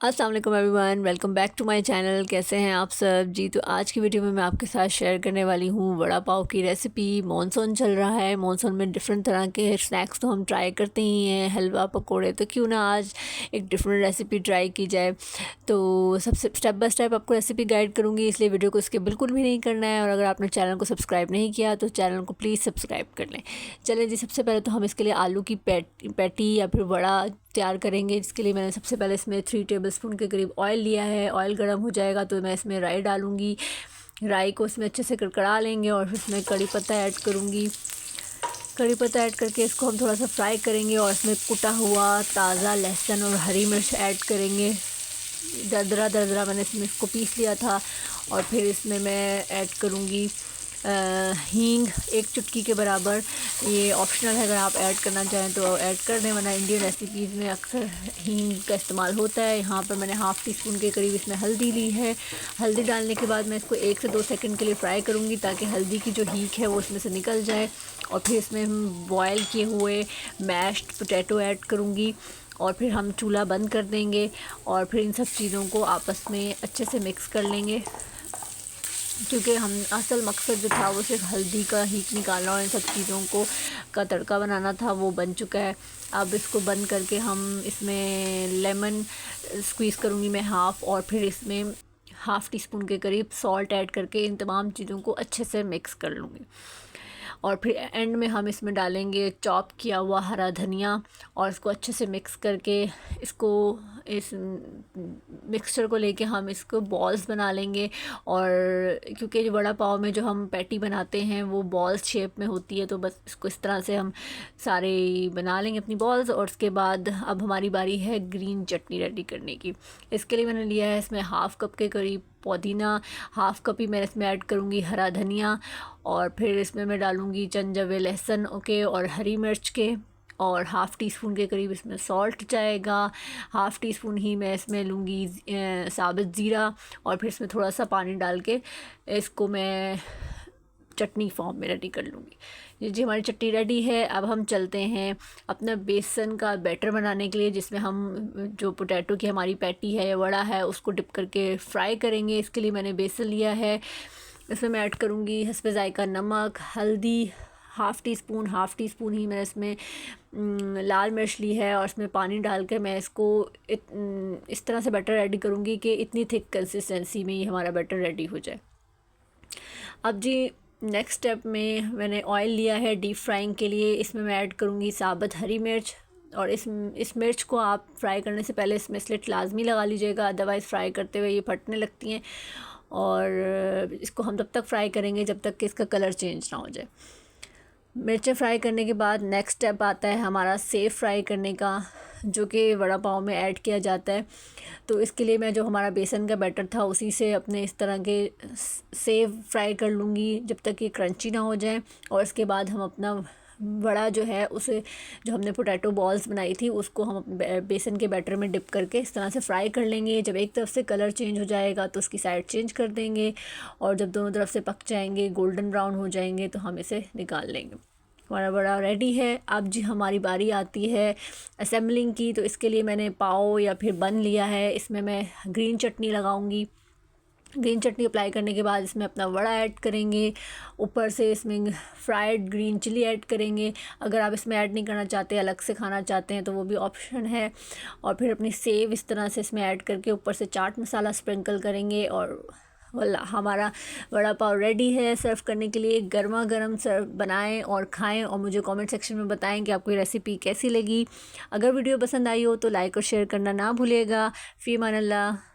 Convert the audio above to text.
अस्सलाम वालेकुम everyone, welcome back to my channel. कैसे हैं आप सब जी। तो आज की वीडियो में मैं आपके साथ शेयर करने वाली हूँ वड़ा पाव की रेसिपी। मॉनसून चल रहा है, मॉनसून में डिफरेंट तरह के स्नैक्स तो हम ट्राई करते ही हैं, हलवा पकोड़े, तो क्यों ना आज एक डिफरेंट रेसिपी ट्राई की जाए। तो सबसे स्टेप बाय स्टेप आपको रेसिपी गाइड करूँगी, इसलिए वीडियो को स्किप बिल्कुल भी नहीं करना है। और अगर आपने चैनल को सब्सक्राइब नहीं किया तो चैनल को प्लीज़ सब्सक्राइब कर लें। चलें जी, सबसे पहले तो हम इसके लिए आलू की पैटी या फिर वड़ा तैयार करेंगे। इसके लिए मैंने सबसे पहले इसमें 3 टेबलस्पून के करीब ऑयल लिया है। ऑयल गर्म हो जाएगा तो मैं इसमें राई डालूँगी। राई को इसमें अच्छे से कड़कड़ा लेंगे और फिर इसमें कड़ी पत्ता ऐड करूँगी। कड़ी पत्ता ऐड करके इसको हम थोड़ा सा फ्राई करेंगे और इसमें कुटा हुआ ताज़ा लहसुन और हरी मिर्च ऐड करेंगे। दरदरा मैंने इसमें इसको पीस लिया था। और फिर इसमें मैं ऐड करूँगी हींग 1 चुटकी के बराबर। ये ऑप्शनल है, अगर आप ऐड करना चाहें तो ऐड कर दें, वरना इंडियन रेसिपीज़ में अक्सर हींग का इस्तेमाल होता है। यहाँ पर मैंने हाफ़ टी स्पून के करीब इसमें हल्दी ली है। हल्दी डालने के बाद मैं इसको 1 से 2 सेकंड के लिए फ्राई करूँगी ताकि हल्दी की जो हीक है वो इसमें से निकल जाए। और फिर इसमें हम बॉयल किए हुए मैश्ड पोटैटो ऐड करूँगी और फिर हम चूल्हा बंद कर देंगे और फिर इन सब चीज़ों को आपस में अच्छे से मिक्स कर लेंगे, क्योंकि हम असल मकसद जो था वो सिर्फ हल्दी का हीट निकालना और इन सब चीज़ों को का तड़का बनाना था, वो बन चुका है। अब इसको बंद करके हम इसमें लेमन स्क्वीज़ करूँगी मैं हाफ़, और फिर इसमें हाफ़ टी स्पून के करीब सॉल्ट ऐड करके इन तमाम चीज़ों को अच्छे से मिक्स कर लूँगी। और फिर एंड में हम इसमें डालेंगे चॉप किया हुआ हरा धनिया और इसको अच्छे से मिक्स करके इस मिक्सचर को लेके हम इसको बॉल्स बना लेंगे। और क्योंकि जो वड़ा पाव में जो हम पैटी बनाते हैं वो बॉल्स शेप में होती है, तो बस इसको इस तरह से हम सारे बना लेंगे अपनी बॉल्स। और उसके बाद अब हमारी बारी है ग्रीन चटनी रेडी करने की। इसके लिए मैंने लिया है इसमें हाफ़ कप के करीब पुदीना, हाफ़ कप ही मैं इसमें ऐड करूँगी हरा धनिया, और फिर इसमें मैं डालूँगी चंद जवे लहसुन ओके और हरी मिर्च के, और हाफ़ टी स्पून के करीब इसमें सॉल्ट जाएगा। हाफ़ टी स्पून ही मैं इसमें लूँगी साबित ज़ीरा, और फिर इसमें थोड़ा सा पानी डाल के इसको मैं चटनी फॉर्म में रेडी कर लूँगी। जी, हमारी चटनी रेडी है। अब हम चलते हैं अपना बेसन का बैटर बनाने के लिए, जिसमें हम जो पोटैटो की हमारी पैटी है या वड़ा है उसको डिप करके फ्राई करेंगे। इसके लिए मैंने बेसन लिया है। इसमें मैं ऐड करूँगी हस्बे ज़ायका नमक, हल्दी हाफ़ टी स्पून ही मैं इसमें लाल मिर्च ली है, और इसमें पानी डाल के मैं इसको इस तरह से बैटर रेडी करूँगी कि इतनी थिक कंसिस्टेंसी में ये हमारा बैटर रेडी हो जाए। अब जी, नेक्स्ट स्टेप में मैंने ऑयल लिया है डीप फ्राइंग के लिए। इसमें मैं ऐड करूँगी साबुत हरी मिर्च, और इस मिर्च को आप फ्राई करने से पहले इसमें स्लिट लाजमी लगा लीजिएगा, अदरवाइज़ फ्राई करते हुए ये फटने लगती हैं। और इसको हम तब तक फ्राई करेंगे जब तक कि इसका कलर चेंज ना हो जाए। मिर्चें फ्राई करने के बाद नेक्स्ट स्टेप आता है हमारा सेव फ्राई करने का, जो कि वड़ा पाव में ऐड किया जाता है। तो इसके लिए मैं जो हमारा बेसन का बैटर था उसी से अपने इस तरह के सेव फ्राई कर लूँगी जब तक ये क्रंची ना हो जाए। और इसके बाद हम अपना वड़ा जो है उसे, जो हमने पोटैटो बॉल्स बनाई थी उसको हम बेसन के बैटर में डिप करके इस तरह से फ्राई कर लेंगे। जब एक तरफ से कलर चेंज हो जाएगा तो उसकी साइड चेंज कर देंगे, और जब दोनों तरफ से पक जाएंगे, गोल्डन ब्राउन हो जाएंगे, तो हम इसे निकाल लेंगे। हमारा वड़ा रेडी है। अब जी हमारी बारी आती है असेंबलिंग की। तो इसके लिए मैंने पाव या फिर बन लिया है। इसमें मैं ग्रीन चटनी लगाऊंगी। ग्रीन चटनी अप्लाई करने के बाद इसमें अपना वड़ा ऐड करेंगे, ऊपर से इसमें फ्राइड ग्रीन चिली ऐड करेंगे। अगर आप इसमें ऐड नहीं करना चाहते, अलग से खाना चाहते हैं, तो वो भी ऑप्शन है। और फिर अपनी सेव इस तरह से इसमें ऐड करके ऊपर से चाट मसाला स्प्रिंकल करेंगे, और वाला हमारा वड़ा पाव रेडी है सर्व करने के लिए। गर्मा गर्म सर्व बनाएं और खाएं, और मुझे कमेंट सेक्शन में बताएं कि आपको ये रेसिपी कैसी लगी। अगर वीडियो पसंद आई हो तो लाइक और शेयर करना ना भूलिएगा। फ़ी अमान अल्लाह।